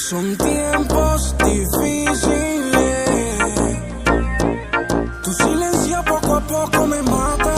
Son tiempos difíciles. Tu silencio poco a poco me mata.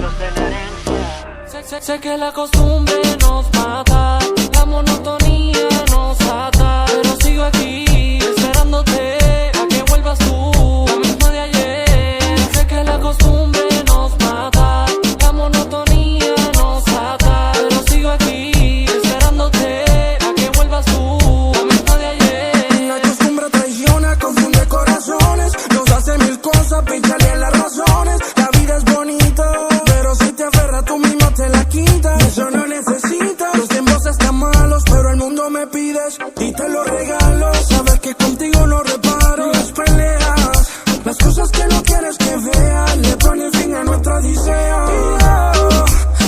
Los de la herencia. Sé que la costumbre nos mata, la monotonía nos ata, pero sigo aquí esperándote a que vuelvas tú, la misma de ayer. Sé que la costumbre nos mata, la monotonía nos ata, pero sigo aquí esperándote a que vuelvas tú, la misma de ayer. La costumbre traiciona, confunde corazones, nos hace mil cosas, píchale en las razones. La vida es bonita, pero si te aferras tú mismo te la quitas. Eso no necesitas. Los tiempos están malos, pero el mundo me pides y te lo regalo. Sabes que contigo no reparo. Las peleas, las cosas que no quieres que vean, le ponen fin a nuestra odisea. Y yo,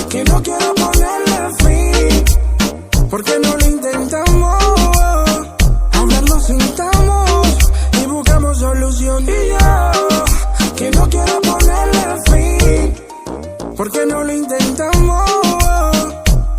que no quiero ponerle fin, porque no lo intentamos. Hablar lo sentamos y buscamos solución. Y yo, que no quiero ponerle fin, porque no lo intentamos.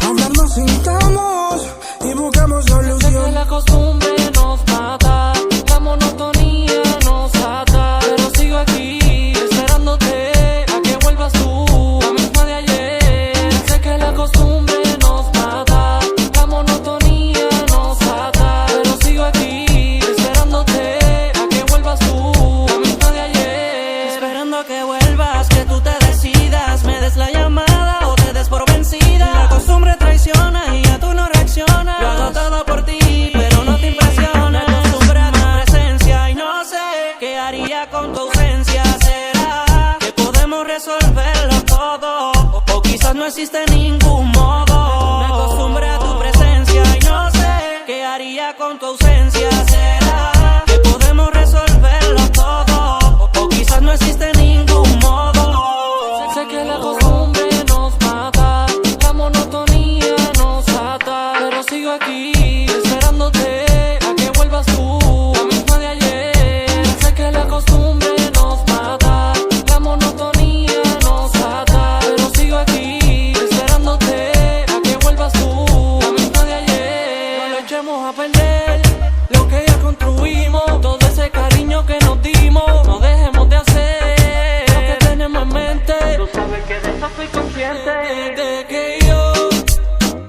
Hablar nos sentamos y buscamos Sé que solución. la costumbre nos mata, la monotonía nos ata, pero sigo aquí esperándote a que vuelvas tú, la misma de ayer. Sé que la costumbre nos mata, la monotonía nos ata, pero sigo aquí esperándote a que vuelvas tú, la misma de ayer. Esperando a que vuelvas, que tú te decidas, me des la llamada o te des por vencida. La costumbre traiciona y ya tú no reaccionas. Yo hago todo por ti, pero no te impresiona. Me acostumbré a tu presencia y no sé qué haría con tu ausencia. ¿Será que podemos resolverlo todo? O quizás no existe ningún modo. Me acostumbré a tu presencia y no sé qué haría con tu ausencia. ¿Será que podemos resolverlo todo? O quizás no existe ningún modo. Sé que la costumbre nos mata, la monotonía nos ata, pero sigo aquí esperándote a que vuelvas tú, la misma de ayer. Sé que la costumbre nos mata, la monotonía nos ata, pero sigo aquí esperándote a que vuelvas tú, la misma de ayer. No lo echemos a perder lo que ya construimos, todo ese cariño que nos dimos. No dejemos de hacer lo que tenemos en mente. Tú sabes que de eso soy consciente. De que yo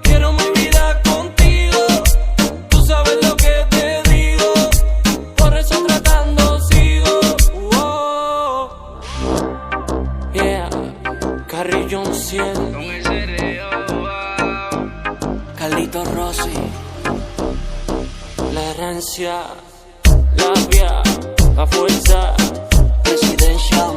quiero mi vida contigo, tú sabes lo que te digo, por eso tratando sigo. Yeah, Carrillo 100, Con el cereo, Carlito Rossi, la herencia, la vía, la fuerza, Presidencial.